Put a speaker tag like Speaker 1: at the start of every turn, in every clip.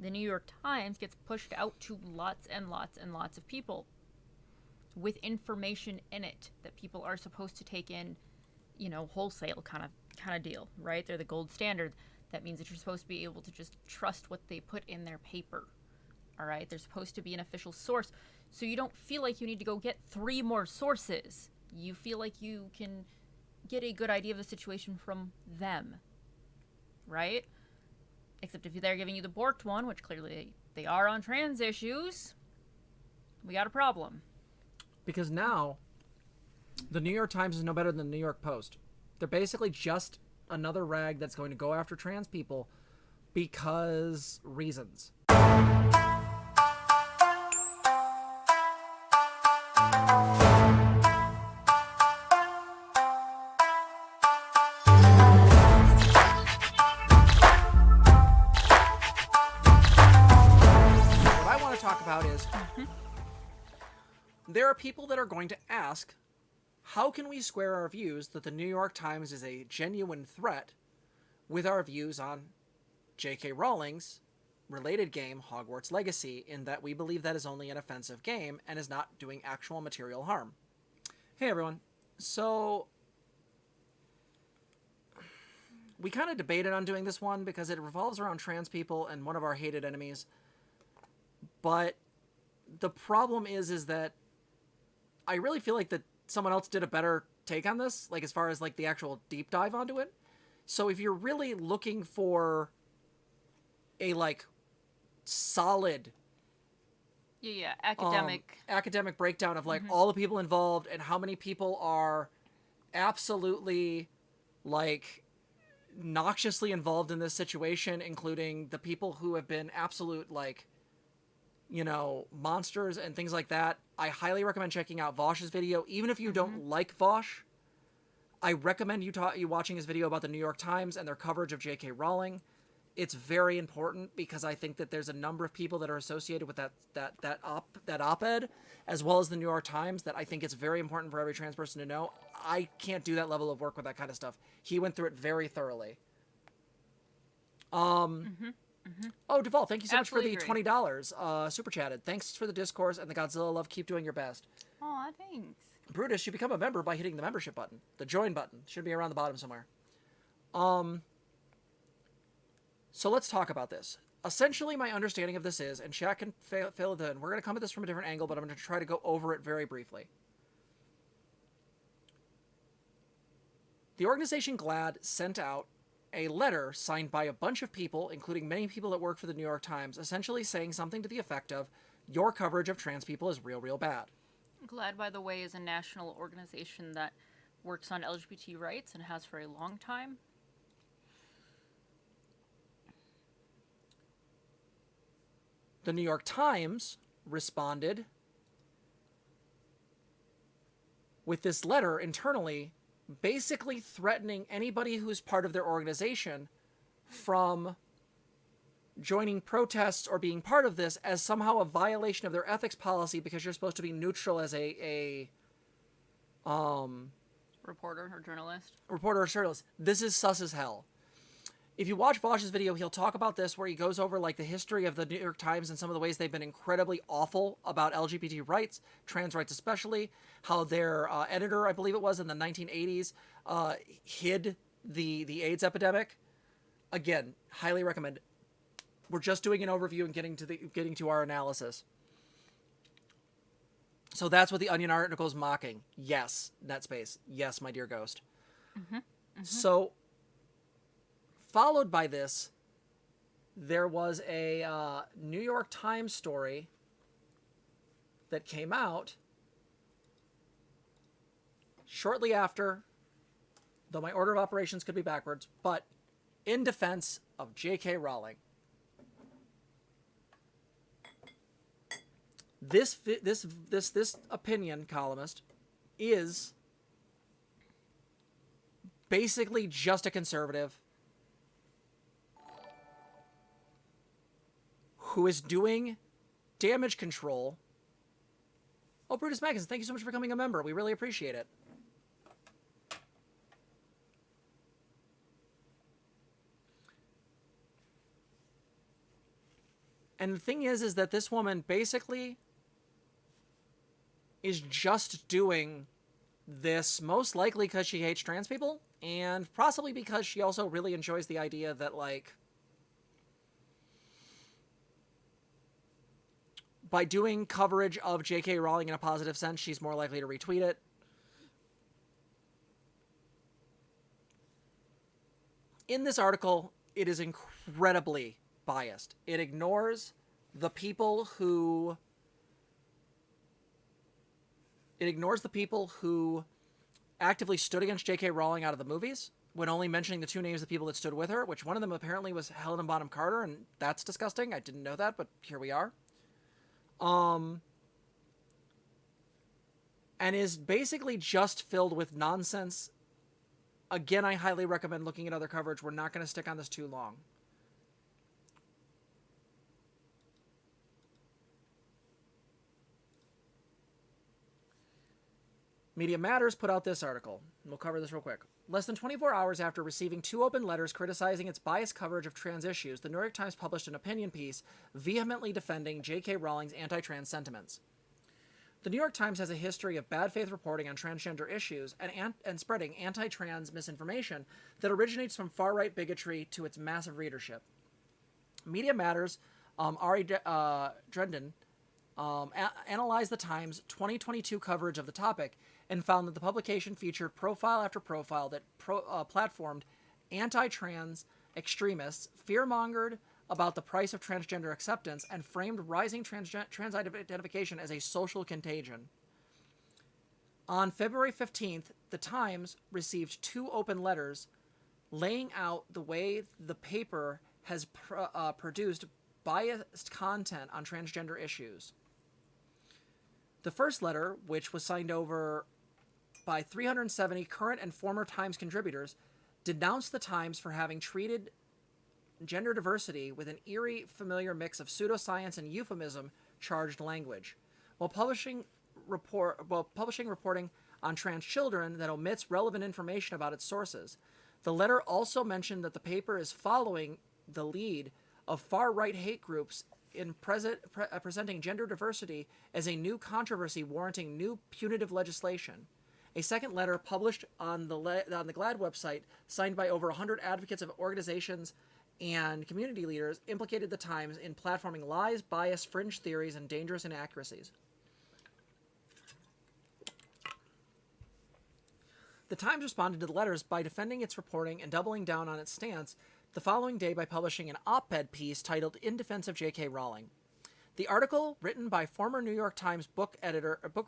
Speaker 1: The New York Times gets pushed out to lots and lots and lots of people with information in it that people are supposed to take in, wholesale kind of deal, right? They're the gold standard. That means that you're supposed to be able to just trust what they put in their paper. All right? They're supposed to be an official source. So you don't feel like you need to go get 3 more sources. You feel like you can get a good idea of the situation from them. Right? Except if they're giving you the borked one, which clearly they are on trans issues, we got a problem.
Speaker 2: Because now, the New York Times is no better than the New York Post. They're basically just another rag that's going to go after trans people because reasons. What I want to talk about is there are people that are going to ask, how can we square our views that the New York Times is a genuine threat with our views on J.K. Rowling's related game, Hogwarts Legacy, in that we believe that is only an offensive game and is not doing actual material harm? Hey, everyone. So, we kind of debated on doing this one because it revolves around trans people and one of our hated enemies. But the problem is that I really feel like that someone else did a better take on this, like as far as like the actual deep dive onto it. So if you're really looking for a like solid academic breakdown of like all the people involved and how many people are absolutely like noxiously involved in this situation, including the people who have been absolute like monsters and things like that, I highly recommend checking out Vosh's video. Even if you don't like Vosh, I recommend you watching his video about the New York Times and their coverage of J.K. Rowling. It's very important because I think that there's a number of people that are associated with that op-ed, as well as the New York Times, that I think it's very important for every trans person to know. I can't do that level of work with that kind of stuff. He went through it very thoroughly. Oh, Duval, thank you so much for the $20 super chatted. Thanks for the discourse and the Godzilla love. Keep doing your best.
Speaker 1: Aw, thanks.
Speaker 2: Brutus, you become a member by hitting the membership button. The join button should be around the bottom somewhere. So let's talk about this. Essentially, my understanding of this is, and chat can fill it in, we're going to come at this from a different angle, but I'm going to try to go over it very briefly. The organization GLAAD sent out a letter signed by a bunch of people, including many people that work for the New York Times, essentially saying something to the effect of, your coverage of trans people is real, real bad.
Speaker 1: GLAAD, by the way, is a national organization that works on LGBT rights and has for a long time.
Speaker 2: The New York Times responded with this letter internally, basically threatening anybody who's part of their organization from joining protests or being part of this as somehow a violation of their ethics policy because you're supposed to be neutral as a
Speaker 1: reporter or journalist.
Speaker 2: Reporter or journalist. This is sus as hell. If you watch Vosh's video, he'll talk about this where he goes over like the history of the New York Times and some of the ways they've been incredibly awful about LGBT rights, trans rights especially, how their editor, I believe it was in the 1980s, hid the AIDS epidemic. Again, highly recommend. We're just doing an overview and getting to our analysis. So that's what the Onion article is mocking. Yes, NetSpace. Yes, my dear ghost. So, followed by this, there was a New York Times story that came out shortly after, though my order of operations could be backwards, but in defense of J.K. Rowling. This opinion columnist is basically just a conservative who is doing damage control. Oh, Brutus Magnus, thank you so much for becoming a member. We really appreciate it. And the thing is that this woman basically is just doing this most likely because she hates trans people, and possibly because she also really enjoys the idea that, like, by doing coverage of J.K. Rowling in a positive sense, she's more likely to retweet it. In this article, it is incredibly biased. It ignores the people who actively stood against J.K. Rowling out of the movies, when only mentioning the two names of people that stood with her, which one of them apparently was Helena Bonham Carter, and that's disgusting. I didn't know that, but here we are. And is basically just filled with nonsense. Again, I highly recommend looking at other coverage. We're not going to stick on this too long. Media Matters put out this article. We'll cover this real quick. Less than 24 hours after receiving 2 open letters criticizing its biased coverage of trans issues, the New York Times published an opinion piece vehemently defending J.K. Rowling's anti-trans sentiments. The New York Times has a history of bad faith reporting on transgender issues and spreading anti-trans misinformation that originates from far-right bigotry to its massive readership. Media Matters, Ari Drendon, analyzed the Times' 2022 coverage of the topic and found that the publication featured profile after profile that platformed anti-trans extremists, fear-mongered about the price of transgender acceptance, and framed rising trans identification as a social contagion. On February 15th, the Times received 2 open letters laying out the way the paper has produced biased content on transgender issues. The first letter, which was signed over by 370 current and former Times contributors, denounced the Times for having treated gender diversity with an eerie, familiar mix of pseudoscience and euphemism-charged language, while publishing reporting on trans children that omits relevant information about its sources. The letter also mentioned that the paper is following the lead of far-right hate groups in presenting gender diversity as a new controversy warranting new punitive legislation. A second letter published on the LiQWYD website, signed by over 100 advocates of organizations and community leaders, implicated the Times in platforming lies, bias, fringe theories, and dangerous inaccuracies. The Times responded to the letters by defending its reporting and doubling down on its stance the following day by publishing an op-ed piece titled "In Defense of J.K. Rowling." The article, written by former New York Times book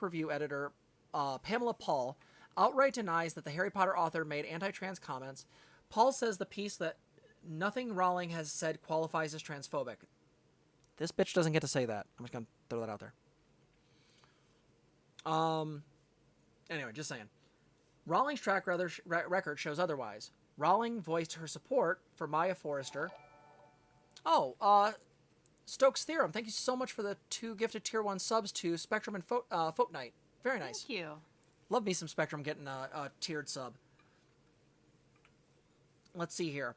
Speaker 2: review editor Pamela Paul, outright denies that the Harry Potter author made anti-trans comments. Paul says the piece that nothing Rowling has said qualifies as transphobic. This bitch doesn't get to say that. I'm just going to throw that out there. Anyway, just saying. Rowling's track record shows otherwise. Rowling voiced her support for Maya Forrester. Stokes Theorem, thank you so much for the 2 gifted Tier 1 subs to Spectrum and Fortnite. Very nice.
Speaker 1: Thank you.
Speaker 2: Love me some Spectrum getting a tiered sub. Let's see here.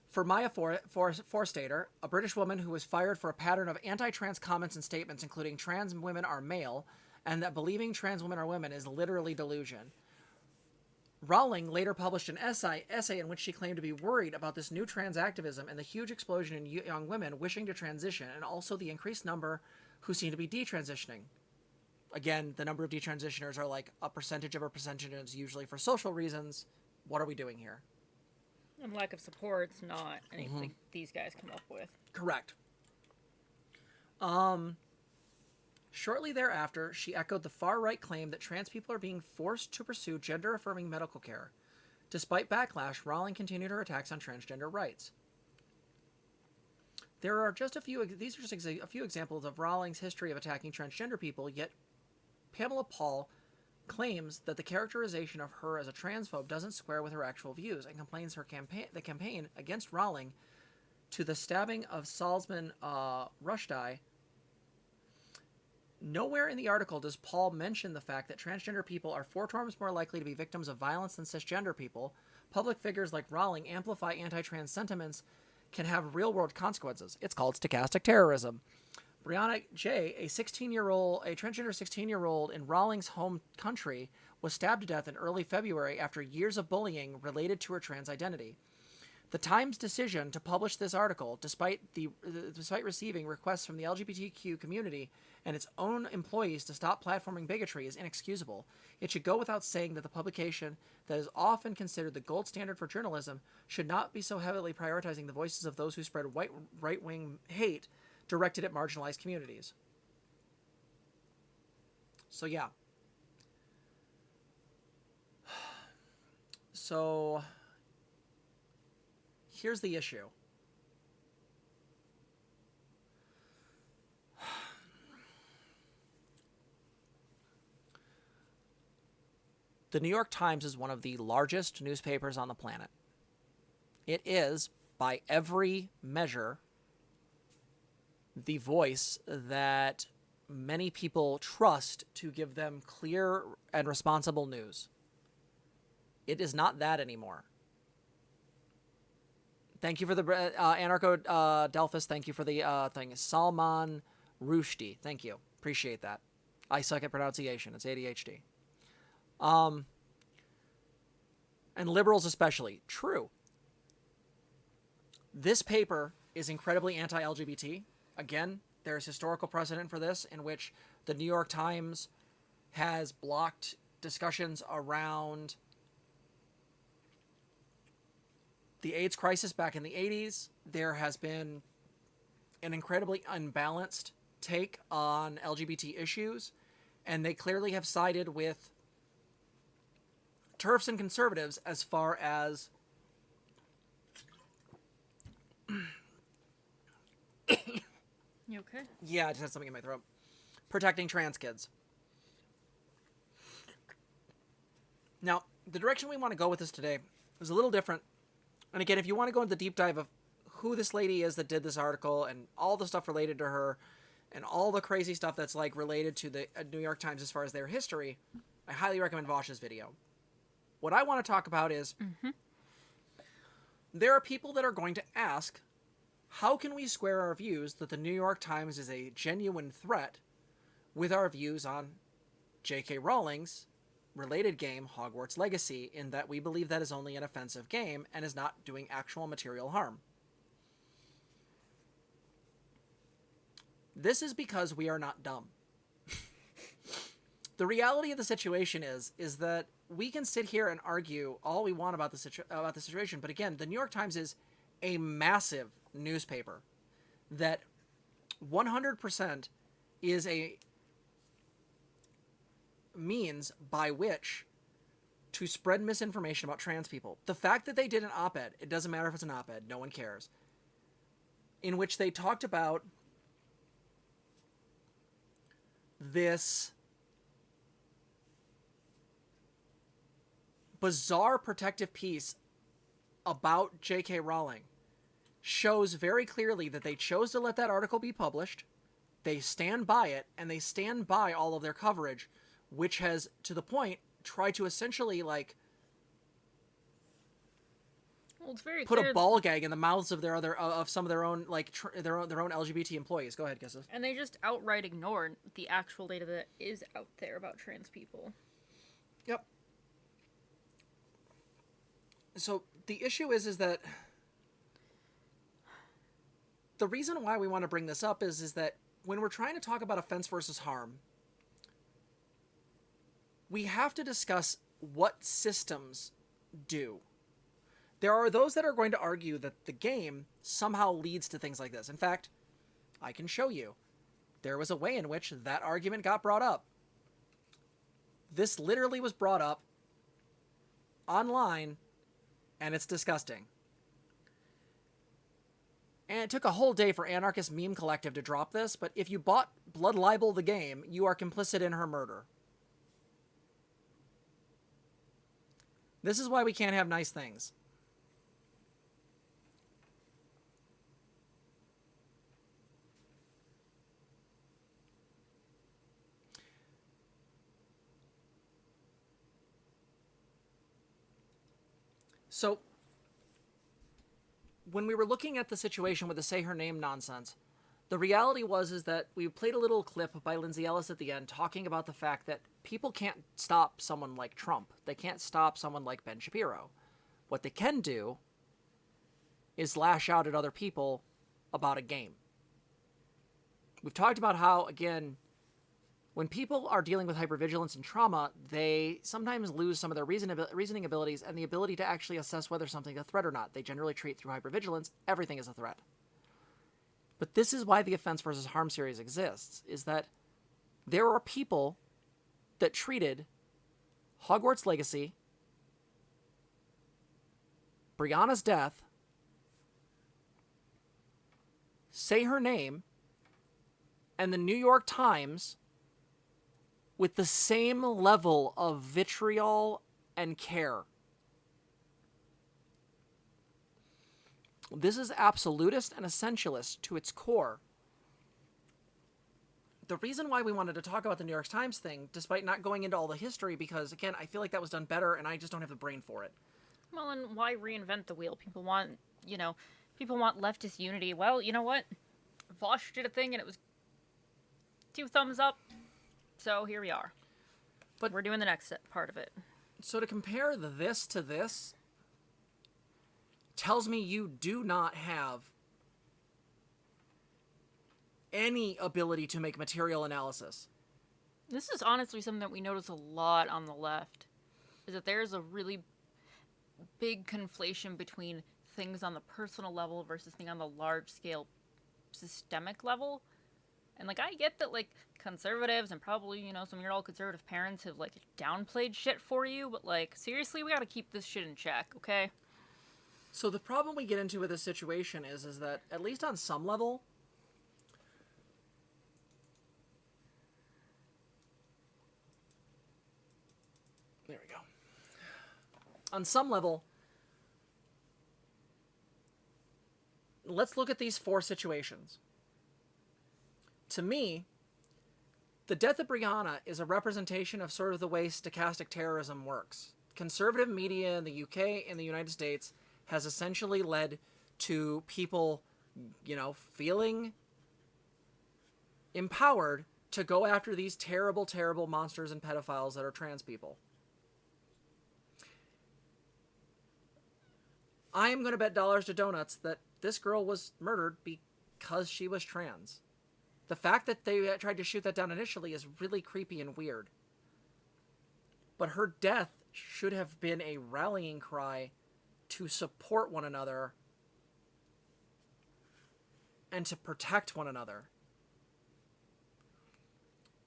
Speaker 2: For Maya Forstater, a British woman who was fired for a pattern of anti-trans comments and statements, including trans women are male, and that believing trans women are women is literally delusion. Rowling later published an essay in which she claimed to be worried about this new trans activism and the huge explosion in young women wishing to transition, and also the increased number who seem to be detransitioning. Again, the number of detransitioners are like a percentage of a percentage, and it's usually for social reasons. What are we doing here?
Speaker 1: And lack of support's not anything these guys come up with.
Speaker 2: Correct. Shortly thereafter, she echoed the far-right claim that trans people are being forced to pursue gender-affirming medical care. Despite backlash, Rowling continued her attacks on transgender rights. There are just a few examples of Rowling's history of attacking transgender people, yet Pamela Paul claims that the characterization of her as a transphobe doesn't square with her actual views, and complains the campaign against Rowling to the stabbing of Salman Rushdie. Nowhere in the article does Paul mention the fact that transgender people are 4 times more likely to be victims of violence than cisgender people. Public figures like Rowling amplify anti-trans sentiments, can have real-world consequences. It's called stochastic terrorism. Brianna J., a transgender 16-year-old in Rawlings' home country, was stabbed to death in early February after years of bullying related to her trans identity. The Times' decision to publish this article, despite receiving requests from the LGBTQ community and its own employees to stop platforming bigotry, is inexcusable. It should go without saying that the publication that is often considered the gold standard for journalism should not be so heavily prioritizing the voices of those who spread right-wing hate directed at marginalized communities. So, yeah. So, here's the issue. The New York Times is one of the largest newspapers on the planet. It is, by every measure, the voice that many people trust to give them clear and responsible news. It is not that anymore. Thank you for the Anarcho Delphus. Thank you for the thing. Salman Rushdie. Thank you. Appreciate that. I suck at pronunciation. It's ADHD. And liberals especially. True. This paper is incredibly anti-LGBT. Again, there's historical precedent for this in which the New York Times has blocked discussions around the AIDS crisis back in the 80s. There has been an incredibly unbalanced take on LGBT issues, and they clearly have sided with TERFs and conservatives as far as
Speaker 1: You okay?
Speaker 2: Yeah, I just had something in my throat. Protecting trans kids. Now, the direction we want to go with this today is a little different. And again, if you want to go into the deep dive of who this lady is that did this article and all the stuff related to her and all the crazy stuff that's like related to the New York Times as far as their history, I highly recommend Vosh's video. What I want to talk about is there are people that are going to ask, how can we square our views that the New York Times is a genuine threat with our views on J.K. Rowling's related game, Hogwarts Legacy, in that we believe that is only an offensive game and is not doing actual material harm? This is because we are not dumb. The reality of the situation is that we can sit here and argue all we want about the situation, but again, the New York Times is a massive newspaper that 100% is a means by which to spread misinformation about trans people. The fact that they did an op-ed, it doesn't matter if it's an op-ed, no one cares, in which they talked about this bizarre protective piece about J.K. Rowling, shows very clearly that they chose to let that article be published, they stand by it, and they stand by all of their coverage, which has, to the point, tried to essentially, like,
Speaker 1: Well, it's very
Speaker 2: put
Speaker 1: clear
Speaker 2: a ball gag in the mouths of some of their own, like, their own LGBT employees. Go ahead, Kisses.
Speaker 1: And they just outright ignore the actual data that is out there about trans people.
Speaker 2: Yep. So the issue is that the reason why we want to bring this up is that when we're trying to talk about offense versus harm, we have to discuss what systems do. There are those that are going to argue that the game somehow leads to things like this. In fact, I can show you. There was a way in which that argument got brought up. This literally was brought up online, and it's disgusting. And it took a whole day for Anarchist Meme Collective to drop this, but if you bought Blood Libel the game, you are complicit in her murder. This is why we can't have nice things. So, when we were looking at the situation with the say her name nonsense, the reality is that we played a little clip by Lindsay Ellis at the end talking about the fact that people can't stop someone like Trump. They can't stop someone like Ben Shapiro. What they can do is lash out at other people about a game. We've talked about how, again, when people are dealing with hypervigilance and trauma, they sometimes lose some of their reasoning abilities and the ability to actually assess whether something's a threat or not. They generally treat through hypervigilance everything is a threat. But this is why the offense versus harm series exists, is that there are people that treated Hogwarts Legacy, Brianna's death, say her name, and the New York Times with the same level of vitriol and care. This is absolutist and essentialist to its core. The reason why we wanted to talk about the New York Times thing, despite not going into all the history, because, again, I feel like that was done better, and I just don't have the brain for it.
Speaker 1: Well, and why reinvent the wheel? People want leftist unity. Well, you know what? Vosh did a thing, and it was 2 thumbs up, so here we are. But we're doing the next part of it.
Speaker 2: So to compare this to this tells me you do not have any ability to make material analysis.
Speaker 1: This is honestly something that we notice a lot on the left, is that there's a really big conflation between things on the personal level versus things on the large-scale systemic level. And, I get that, conservatives and probably, some of your old conservative parents have, downplayed shit for you, but, seriously, we gotta keep this shit in check, okay?
Speaker 2: So the problem we get into with this situation is that, at least on some level, there we go. On some level, let's look at these 4 situations. To me, the death of Brianna is a representation of sort of the way stochastic terrorism works. Conservative media in the UK and the United States has essentially led to people, feeling empowered to go after these terrible, terrible monsters and pedophiles that are trans people. I am going to bet dollars to donuts that this girl was murdered because she was trans. The fact that they tried to shoot that down initially is really creepy and weird. But her death should have been a rallying cry to support one another and to protect one another.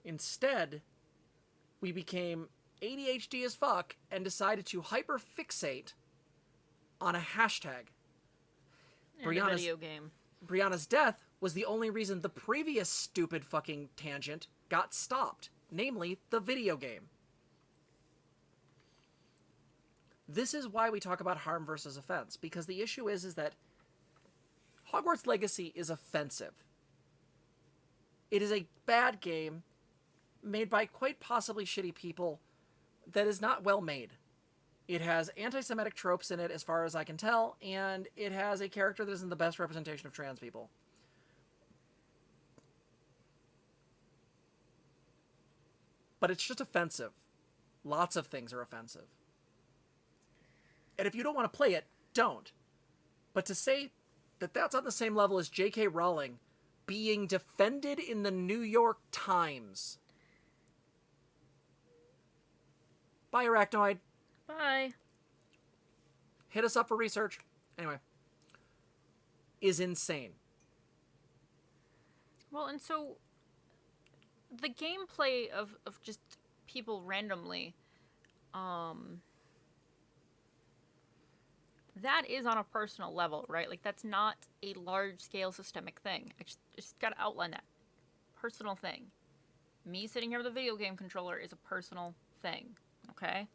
Speaker 2: Instead, we became ADHD as fuck and decided to hyperfixate on a hashtag.
Speaker 1: In a video game.
Speaker 2: Brianna's death was the only reason the previous stupid fucking tangent got stopped, namely the video game. This is why we talk about harm versus offense, because the issue is that Hogwarts Legacy is offensive. It is a bad game made by quite possibly shitty people that is not well made. It has anti-Semitic tropes in it, as far as I can tell, and it has a character that isn't the best representation of trans people. But it's just offensive. Lots of things are offensive. And if you don't want to play it, don't. But to say that that's on the same level as J.K. Rowling being defended in the New York Times. Bye, Arachnoid.
Speaker 1: Bye.
Speaker 2: Hit us up for research. Anyway. Is insane.
Speaker 1: Well, and so the gameplay of just people randomly, that is on a personal level, right? That's not a large-scale systemic thing. I just got to outline that. Personal thing. Me sitting here with a video game controller is a personal thing, okay?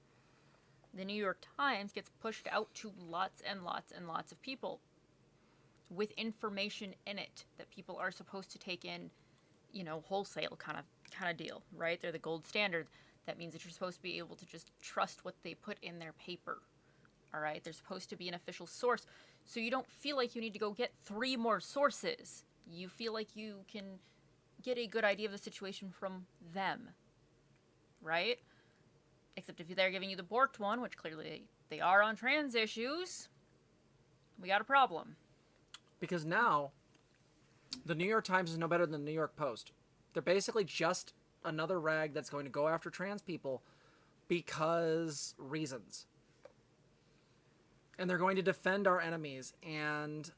Speaker 1: The New York Times gets pushed out to lots and lots and lots of people with information in it that people are supposed to take in, wholesale kind of deal, right? They're the gold standard. That means that you're supposed to be able to just trust what they put in their paper. All right, there's supposed to be an official source, so you don't feel like you need to go get 3 more sources. You feel like you can get a good idea of the situation from them, right? Except if they're giving you the borked one, which clearly they are on trans issues, we got a problem.
Speaker 2: Because now, the New York Times is no better than the New York Post. They're basically just another rag that's going to go after trans people because reasons. And they're going to defend our enemies. And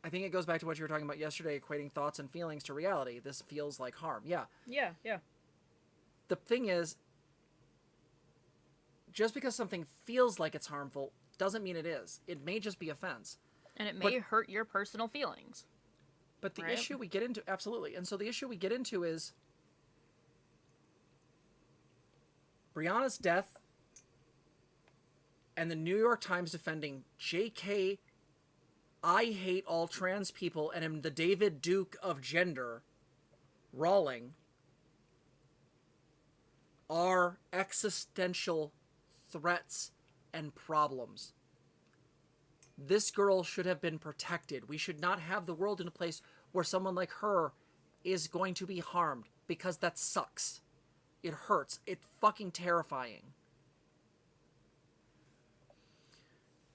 Speaker 2: I think it goes back to what you were talking about yesterday, equating thoughts and feelings to reality. This feels like harm. Yeah.
Speaker 1: Yeah.
Speaker 2: The thing is, just because something feels like it's harmful doesn't mean it is. It may just be offense.
Speaker 1: And it may hurt your personal feelings.
Speaker 2: But the issue we get into, absolutely. And so the issue we get into is Brianna's death and the New York Times defending JK, I hate all trans people and am the David Duke of gender, Rowling, are existential threats and problems. This girl should have been protected. We should not have the world in a place where someone like her is going to be harmed, because that sucks. It hurts. It's fucking terrifying.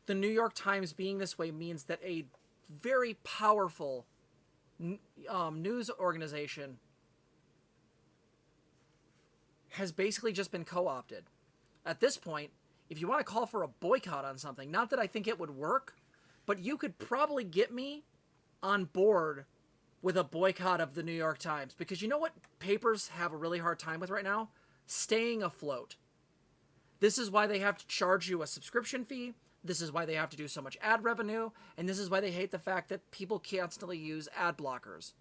Speaker 2: The New York Times being this way means that a very powerful news organization has basically just been co-opted. At this point, if you want to call for a boycott on something, not that I think it would work, but you could probably get me on board with a boycott of the New York Times. Because you know what papers have a really hard time with right now? Staying afloat. This is why they have to charge you a subscription fee. This is why they have to do so much ad revenue. And this is why they hate the fact that people constantly use ad blockers.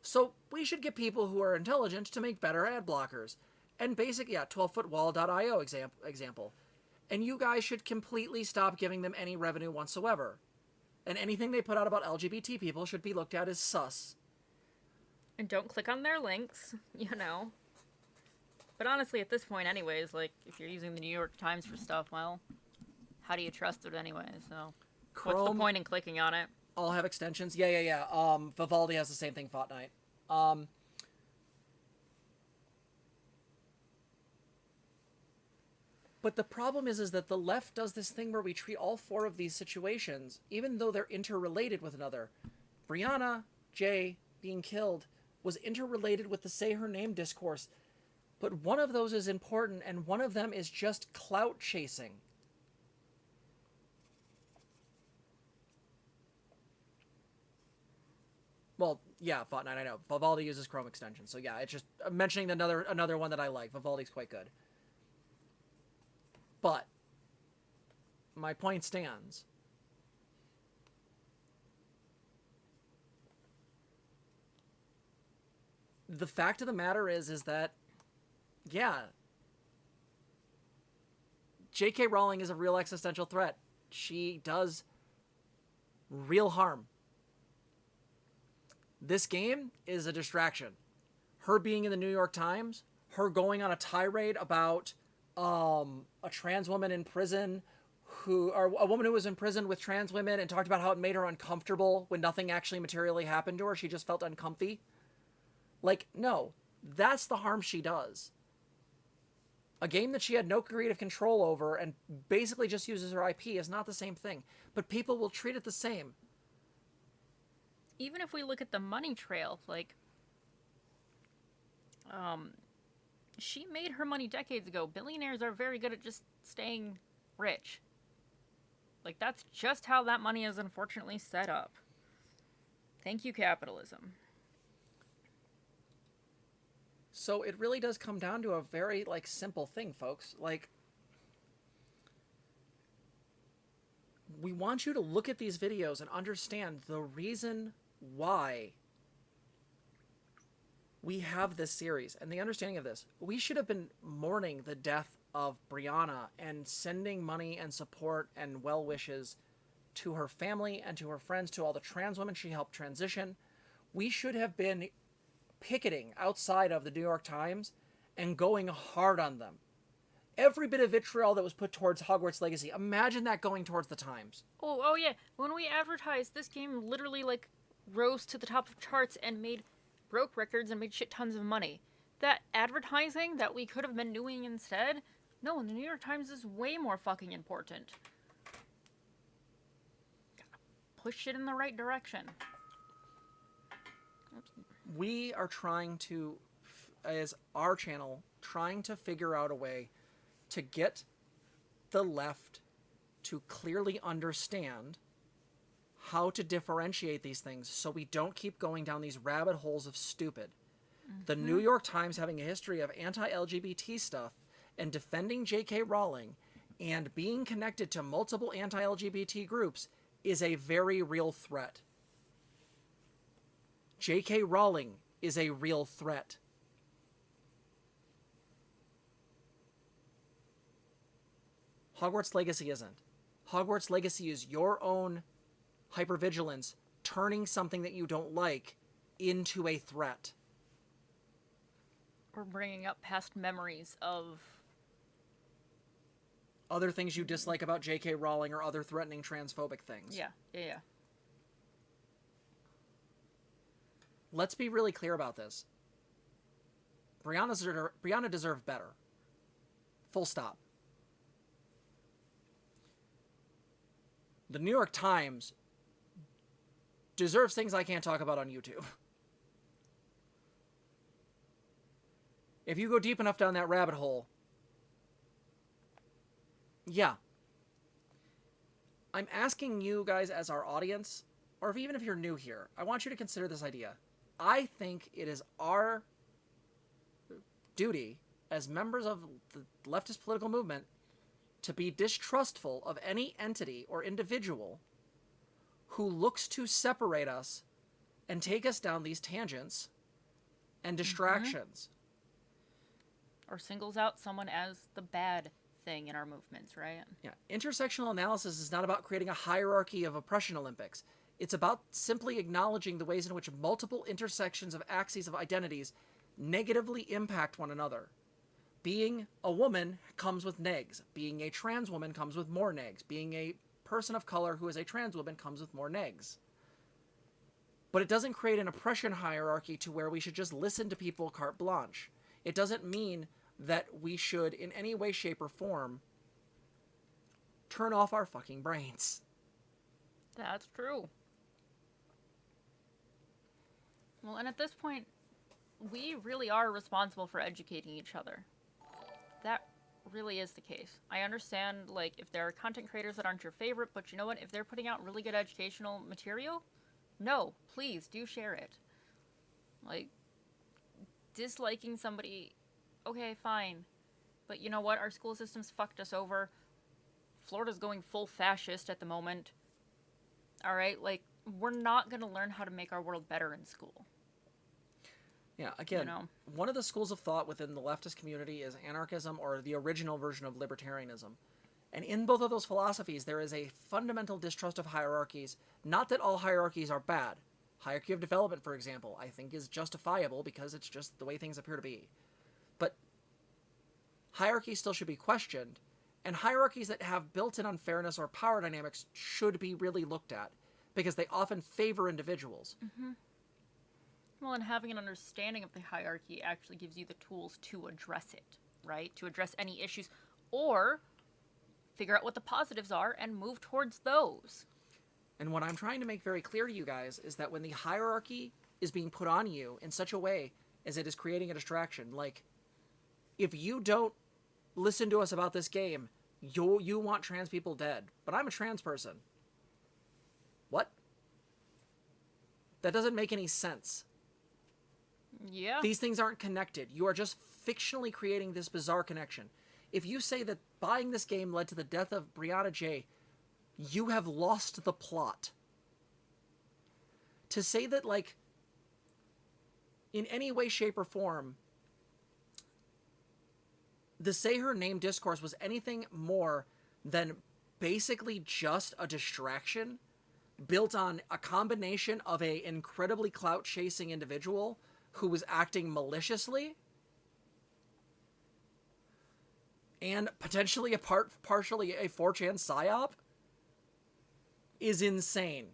Speaker 2: So we should get people who are intelligent to make better ad blockers. And basic, 12footwall.io example. And you guys should completely stop giving them any revenue whatsoever. And anything they put out about LGBT people should be looked at as sus.
Speaker 1: And don't click on their links, But honestly, at this point anyways, like, if you're using the New York Times for stuff, well, how do you trust it anyway? So,
Speaker 2: Chrome,
Speaker 1: what's the point in clicking on it?
Speaker 2: All have extensions. Yeah. Vivaldi has the same thing, Fortnite. But the problem is that the left does this thing where we treat all 4 of these situations, even though they're interrelated with another. Brianna J. being killed was interrelated with the Say Her Name discourse, but one of those is important, and one of them is just clout chasing. Well, yeah, Fortnite, I know. Vivaldi uses Chrome extensions, so yeah, it's just mentioning another one that I like. Vivaldi's quite good. But my point stands. The fact of the matter is that, yeah, J.K. Rowling is a real existential threat. She does real harm. This game is a distraction. Her being in the New York Times, her going on a tirade about a trans woman in prison or a woman who was in prison with trans women and talked about how it made her uncomfortable when nothing actually materially happened to her. She just felt uncomfy. Like, no, that's the harm she does. A game that she had no creative control over and basically just uses her IP is not the same thing. But people will treat it the same.
Speaker 1: Even if we look at the money trail, like, she made her money decades ago. Billionaires are very good at just staying rich. Like, that's just how that money is unfortunately set up. Thank you, capitalism.
Speaker 2: So it really does come down to a very, simple thing, folks. We want you to look at these videos and understand the reason why we have this series and the understanding of this. We should have been mourning the death of Brianna and sending money and support and well wishes to her family and to her friends, to all the trans women she helped transition. We should have been picketing outside of the New York Times and going hard on them. every bit of vitriol that was put towards Hogwarts Legacy, imagine that going towards the Times.
Speaker 1: Oh yeah. When we advertised, this game literally, like, rose to the top of charts and broke records and made shit tons of money. That advertising that we could have been doing instead, no, the New York Times is way more fucking important. Gotta push it in the right direction.
Speaker 2: We are trying to, as our channel, trying to figure out a way to get the left to clearly understand how to differentiate these things so we don't keep going down these rabbit holes of stupid. The New York Times having a history of anti-LGBT stuff and defending J.K. Rowling and being connected to multiple anti-LGBT groups is a very real threat. J.K. Rowling is a real threat. Hogwarts Legacy isn't. Hogwarts Legacy is your own hypervigilance turning something that you don't like into a threat.
Speaker 1: Or bringing up past memories of
Speaker 2: other things you dislike about J.K. Rowling or other threatening transphobic things.
Speaker 1: Yeah.
Speaker 2: Let's be really clear about this. Brianna deserved better. Full stop. The New York Times deserves things I can't talk about on YouTube. If you go deep enough down that rabbit hole, yeah. I'm asking you guys as our audience, or even if you're new here, I want you to consider this idea. I think it is our duty as members of the leftist political movement to be distrustful of any entity or individual who looks to separate us and take us down these tangents and distractions.
Speaker 1: Or singles out someone as the bad thing in our movements, right?
Speaker 2: Yeah. Intersectional analysis is not about creating a hierarchy of oppression Olympics. It's about simply acknowledging the ways in which multiple intersections of axes of identities negatively impact one another. Being a woman comes with negs. Being a trans woman comes with more negs. Being a person of color who is a trans woman comes with more negs. But it doesn't create an oppression hierarchy to where we should just listen to people carte blanche. It doesn't mean that we should, in any way, shape, or form, turn off our fucking brains.
Speaker 1: That's true. Well, and at this point, we really are responsible for educating each other. That really is the case. I understand, like, if there are content creators that aren't your favorite, but you know what? If they're putting out really good educational material, no, please do share it. Like, disliking somebody, okay, fine. But you know what? Our school system's fucked us over. Florida's going full fascist at the moment. Alright, like, we're not gonna learn how to make our world better in school.
Speaker 2: Yeah, again, one of the schools of thought within the leftist community is anarchism, or the original version of libertarianism. And in both of those philosophies, there is a fundamental distrust of hierarchies. Not that all hierarchies are bad. Hierarchy of development, for example, I think is justifiable because it's just the way things appear to be. But hierarchies still should be questioned, and hierarchies that have built-in unfairness or power dynamics should be really looked at, because they often favor individuals.
Speaker 1: Mm-hmm. Well, and having an understanding of the hierarchy actually gives you the tools to address it, right? To address any issues, or figure out what the positives are and move towards those.
Speaker 2: And what I'm trying to make very clear to you guys is that when the hierarchy is being put on you in such a way as it is creating a distraction, like, if you don't listen to us about this game, you want trans people dead, but I'm a trans person. What? That doesn't make any sense.
Speaker 1: Yeah.
Speaker 2: These things aren't connected. You are just fictionally creating this bizarre connection. If you say that buying this game led to the death of Brianna J., you have lost the plot. To say that, like, in any way, shape, or form, the say her name discourse was anything more than basically just a distraction built on a combination of a incredibly clout-chasing individual who was acting maliciously, and potentially partially a 4chan psyop is insane.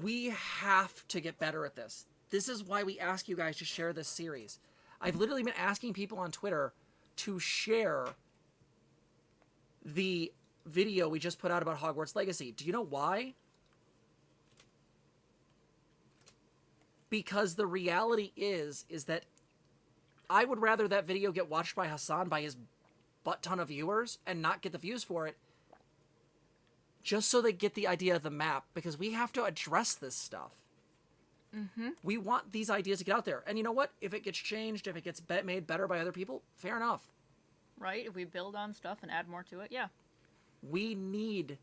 Speaker 2: We have to get better at this. This is why we ask you guys to share this series. I've literally been asking people on Twitter to share the video we just put out about Hogwarts Legacy. Do you know why? Because the reality is that I would rather that video get watched by Hassan by his butt ton of viewers and not get the views for it, just so they get the idea of the map, because we have to address this stuff.
Speaker 1: Mm-hmm.
Speaker 2: We want these ideas to get out there. And you know what? If it gets changed, if it gets made better by other people, fair enough.
Speaker 1: Right? If we build on stuff and add more to it, yeah.
Speaker 2: We need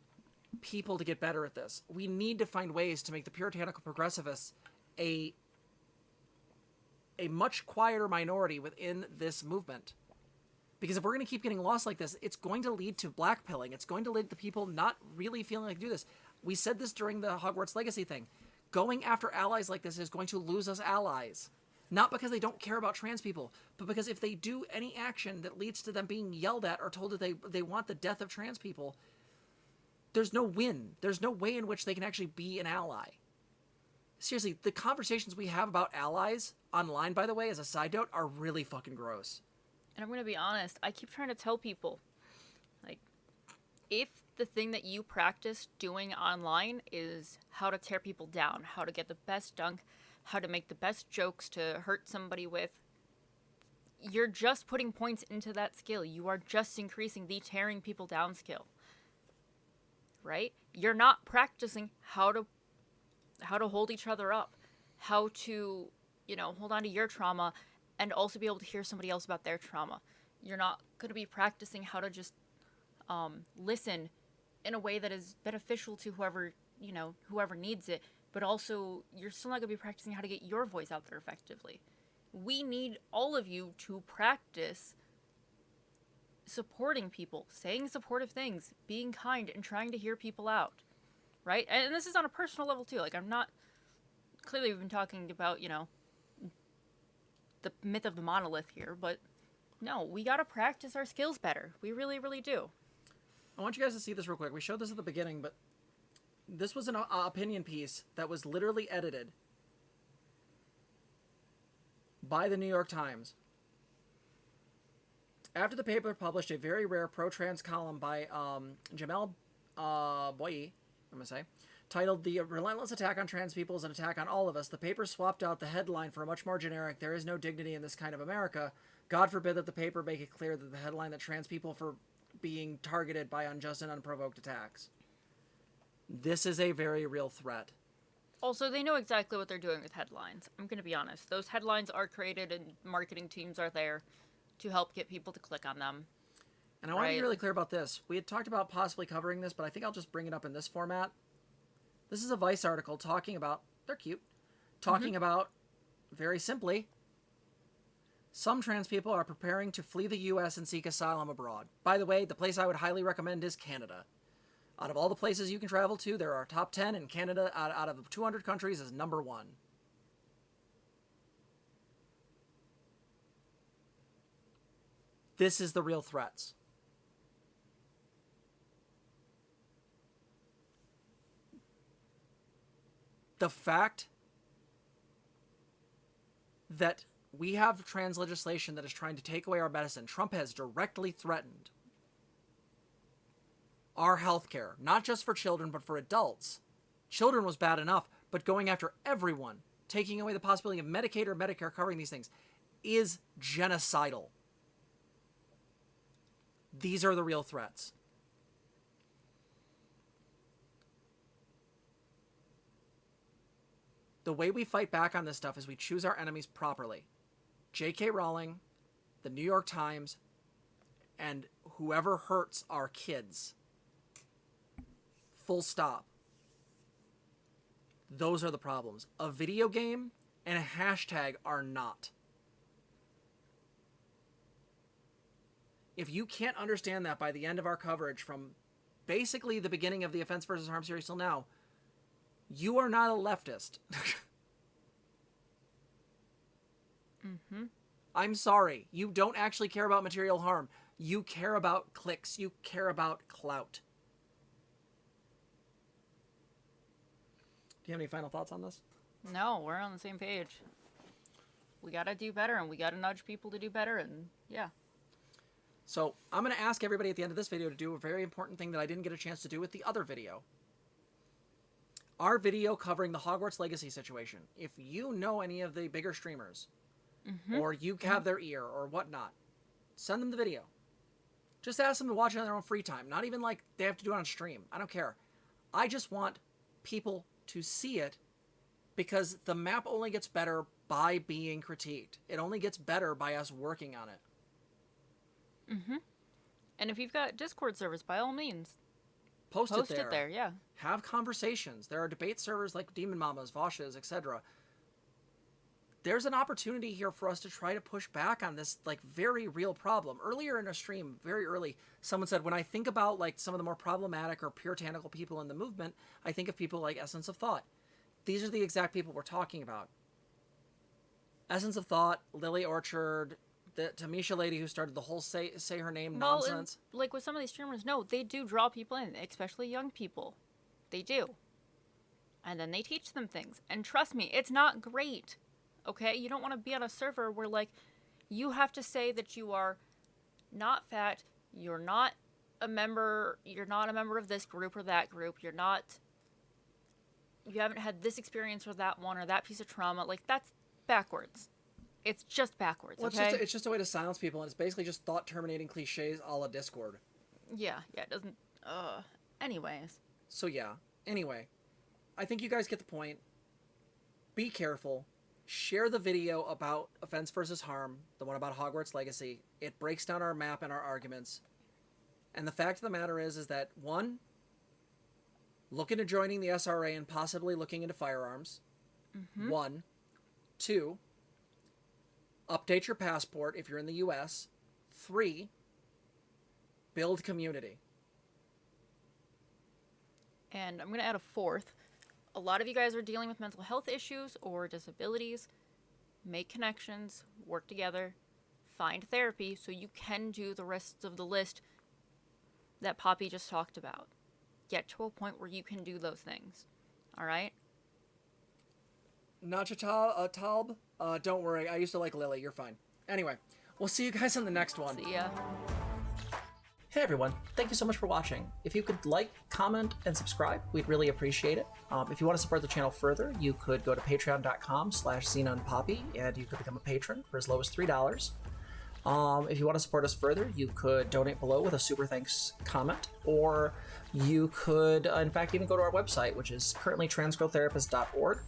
Speaker 2: people to get better at this. We need to find ways to make the puritanical progressivists a much quieter minority within this movement. Because if we're going to keep getting lost like this, it's going to lead to blackpilling. It's going to lead to people not really feeling like to do this. We said this during the Hogwarts Legacy thing. Going after allies like this is going to lose us allies. Not because they don't care about trans people, but because if they do any action that leads to them being yelled at or told that they want the death of trans people, there's no win. There's no way in which they can actually be an ally. Seriously, the conversations we have about allies online, by the way, as a side note, are really fucking gross.
Speaker 1: And I'm going to be honest, I keep trying to tell people, like, if the thing that you practice doing online is how to tear people down, how to get the best dunk, how to make the best jokes to hurt somebody with, you're just putting points into that skill. You are just increasing the tearing people down skill. Right? You're not practicing how to hold each other up, how to, hold on to your trauma and also be able to hear somebody else about their trauma. You're not going to be practicing how to just listen in a way that is beneficial to whoever needs it, but also you're still not going to be practicing how to get your voice out there effectively. We need all of you to practice supporting people, saying supportive things, being kind, and trying to hear people out, right? And this is on a personal level too. Like, clearly we've been talking about, the myth of the monolith here, but no, we gotta practice our skills better. We really, really do.
Speaker 2: I want you guys to see this real quick. We showed this at the beginning, but this was an opinion piece that was literally edited by the New York Times. After the paper published a very rare pro-trans column by Jamel Boyi, I'm going to say, titled "The Relentless Attack on Trans People is an Attack on All of Us," the paper swapped out the headline for a much more generic, "There is no dignity in this kind of America." God forbid that the paper make it clear that the headline that trans people for being targeted by unjust and unprovoked attacks. This is a very real threat.
Speaker 1: Also, they know exactly what they're doing with headlines. I'm going to be honest. Those headlines are created and marketing teams are there to help get people to click on them.
Speaker 2: And I want to be really clear about this. We had talked about possibly covering this, but I think I'll just bring it up in this format. This is a Vice article talking about, they're cute, talking about, very simply, some trans people are preparing to flee the U.S. and seek asylum abroad. By the way, the place I would highly recommend is Canada. Out of all the places you can travel to, there are top 10, and Canada, out of 200 countries, is number 1. This is the real threats. The fact that we have trans legislation that is trying to take away our medicine. Trump has directly threatened our health care, not just for children, but for adults. Children was bad enough, but going after everyone, taking away the possibility of Medicaid or Medicare covering these things, is genocidal. These are the real threats. The way we fight back on this stuff is we choose our enemies properly. J.K. Rowling, the New York Times, and whoever hurts our kids. Full stop. Those are the problems. A video game and a hashtag are not. If you can't understand that by the end of our coverage, from basically the beginning of the Offense versus Harm series till now, you are not a leftist. I'm sorry. You don't actually care about material harm. You care about clicks. You care about clout. Do you have any final thoughts on this?
Speaker 1: No, we're on the same page. We gotta do better, and we gotta nudge people to do better, and yeah.
Speaker 2: So I'm going to ask everybody at the end of this video to do a very important thing that I didn't get a chance to do with the other video. Our video covering the Hogwarts Legacy situation. If you know any of the bigger streamers, or you have their ear or whatnot, send them the video. Just ask them to watch it on their own free time. Not even like they have to do it on stream. I don't care. I just want people to see it, because the map only gets better by being critiqued. It only gets better by us working on it.
Speaker 1: And if you've got Discord servers, by all means,
Speaker 2: Post
Speaker 1: it there, yeah.
Speaker 2: Have conversations. There are debate servers like Demon Mamas, Vosh's, etc. There's an opportunity here for us to try to push back on this like very real problem. Earlier in a stream, very early, someone said, when I think about like some of the more problematic or puritanical people in the movement, I think of people like Essence of Thought. These are the exact people we're talking about. Essence of Thought, Lily Orchard, the Tamisha lady who started the whole say her name nonsense.
Speaker 1: And, like with some of these streamers, no, they do draw people in, especially young people. They do. And then they teach them things. And trust me, it's not great. Okay? You don't want to be on a server where, like, you have to say that you are not fat, you're not a member of this group or that group, you haven't had this experience or that one or that piece of trauma. Like, that's backwards. It's just backwards,
Speaker 2: well,
Speaker 1: okay?
Speaker 2: It's just a way to silence people, and it's basically just thought-terminating cliches a la Discord.
Speaker 1: Yeah, it doesn't... Anyways.
Speaker 2: So, yeah. Anyway, I think you guys get the point. Be careful. Share the video about offense versus harm, the one about Hogwarts Legacy. It breaks down our map and our arguments. And the fact of the matter is that, one, look into joining the SRA and possibly looking into firearms. 1. 2, update your passport if you're in the US. 3, build community.
Speaker 1: And I'm going to add a fourth. A lot of you guys are dealing with mental health issues or disabilities. Make connections, work together, find therapy so you can do the rest of the list that Poppy just talked about. Get to a point where you can do those things. All right?
Speaker 2: Talb, don't worry. I used to like Lily. You're fine. Anyway, we'll see you guys in the next one.
Speaker 1: See ya.
Speaker 2: Hey everyone, thank you so much for watching. If you could like, comment, and subscribe, we'd really appreciate it. If you want to support the channel further, you could go to patreon.com/ZenaandPoppy, and you could become a patron for as low as $3. If you want to support us further, you could donate below with a super thanks comment, or you could, in fact, even go to our website, which is currently transgrowtherapist.org.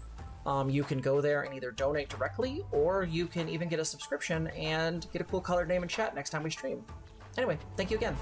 Speaker 2: You can go there and either donate directly, or you can even get a subscription and get a cool colored name and chat next time we stream. Anyway, thank you again.